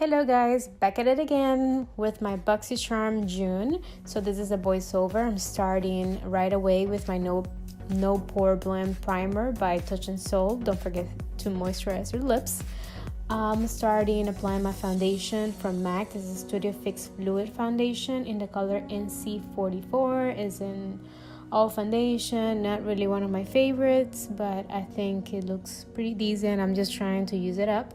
Hello guys, back at it again with my BOXYCHARM June. So this is a voiceover. I'm starting right away with my no pore blend primer by Touch and Soul. Don't forget to moisturize your lips. I'm starting applying my foundation from MAC. This is Studio Fix Fluid Foundation in the color NC44. Is in all foundation, not really one of my favorites, but I think it looks pretty decent. I'm just trying to use it up.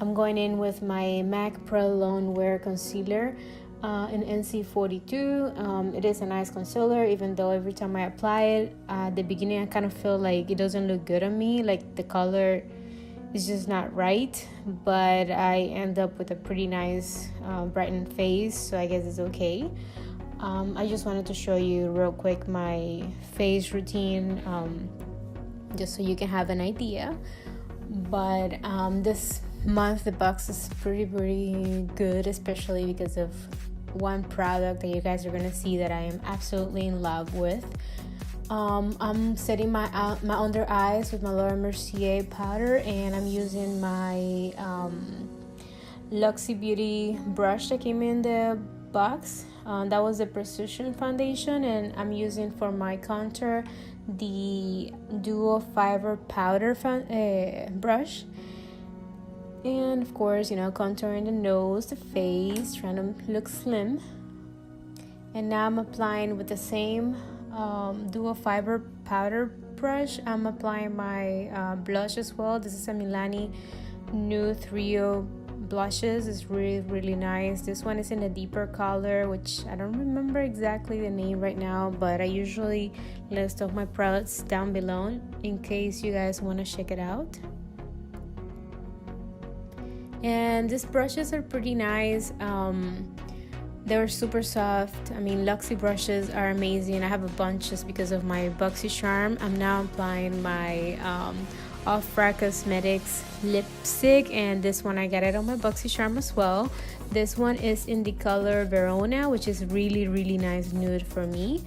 I'm going in with my MAC Pro Lone Wear Concealer in NC42. It is a nice concealer, even though every time I apply it, at the beginning I kind of feel like it doesn't look good on me, like the color is just not right, but I end up with a pretty nice brightened face, so I guess it's okay. I just wanted to show you real quick my face routine, just so you can have an idea. But this month the box is pretty good, especially because of one product that you guys are gonna see that I am absolutely in love with. I'm setting my under eyes with my Laura Mercier powder, and I'm using my Luxie Beauty brush that came in the box. That was the Precision foundation, and I'm using for my contour the Duo Fiber powder brush. And of course, contouring the nose, the face, trying to look slim. And now I'm applying with the same Duo Fiber powder brush. I'm applying my blush as well. This is a Milani Nude Rio blushes. It's really nice. This one is in a deeper color, which I don't remember exactly the name right now, but I usually list all my products down below in case you guys want to check it out. And these brushes are pretty nice. They're super soft. I mean, Luxie brushes are amazing. I have a bunch just because of my BOXYCHARM. I'm now applying my Ofra Cosmetics lipstick, and this one I got it on my BOXYCHARM as well. This one is in the color Verona, which is really nice nude for me.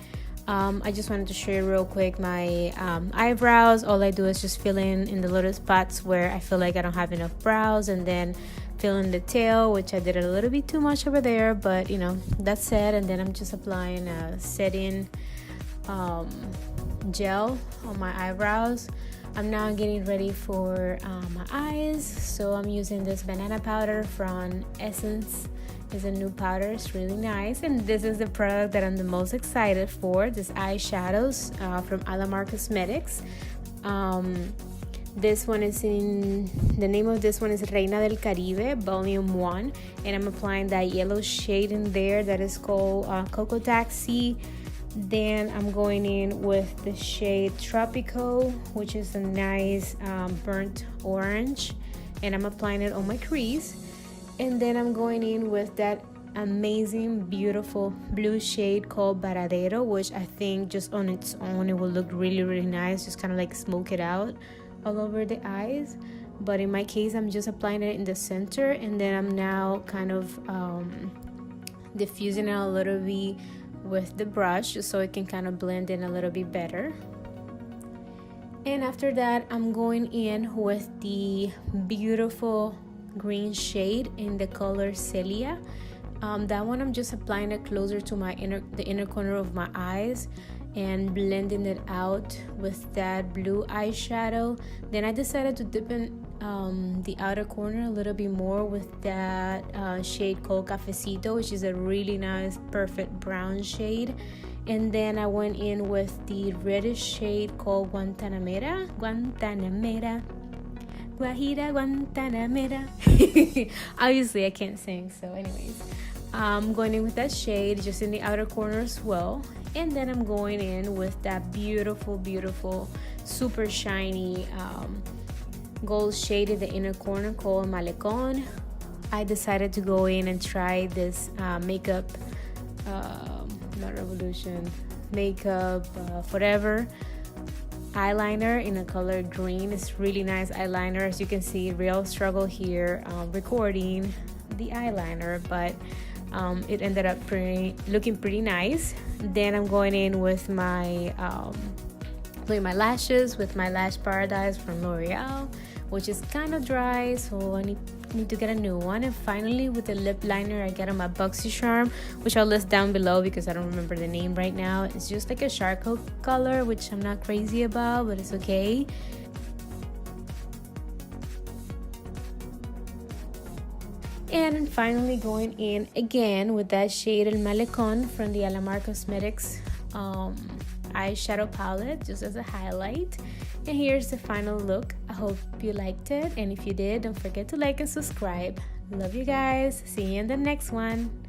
I just wanted to show you real quick my eyebrows. All I do is just fill in the little spots where I feel like I don't have enough brows, and then fill in the tail, which I did a little bit too much over there, but that's it. And then I'm just applying a setting gel on my eyebrows. I'm now getting ready for my eyes, so I'm using this banana powder from Essence. It's a new powder. It's really nice, and this is the product that I'm the most excited for. This eyeshadows from Alamar Cosmetics. This one is the name of this one is Reina del Caribe Volume 1, and I'm applying that yellow shade in there that is called Cocoa Taxi. Then I'm going in with the shade Tropico, which is a nice burnt orange, and I'm applying it on my crease. And then I'm going in with that amazing, beautiful blue shade called Varadero, which I think just on its own it will look really nice. Just kind of like smoke it out all over the eyes. But in my case, I'm just applying it in the center, and then I'm now kind of diffusing it a little bit with the brush just so it can kind of blend in a little bit better. And after that, I'm going in with the beautiful green shade in the color Celia. That one I'm just applying it closer to the inner corner of my eyes and blending it out with that blue eyeshadow. Then I decided to dip in the outer corner a little bit more with that shade called Cafecito, which is a really nice perfect brown shade. And then I went in with the reddish shade called Guantanamera Guajira Guantanamera. Obviously I can't sing, so anyways, I'm going in with that shade just in the outer corner as well. And then I'm going in with that beautiful super shiny gold shade in the inner corner called Malecon. I decided to go in and try this makeup Forever eyeliner in a color green. It's really nice eyeliner. As you can see, real struggle here recording the eyeliner, but it ended up looking pretty nice. Then I'm going in with my lashes with my Lash Paradise from L'Oreal, which is kind of dry, so I need to get a new one. And finally, with the lip liner I got on my BOXYCHARM, which I'll list down below because I don't remember the name right now. It's just like a charcoal color, which I'm not crazy about, but it's okay. And finally going in again with that shade El Malecon from the Alamar Cosmetics eyeshadow palette, just as a highlight. And here's the final look. I hope you liked it, and if you did, don't forget to like and subscribe. Love you guys. See you in the next one.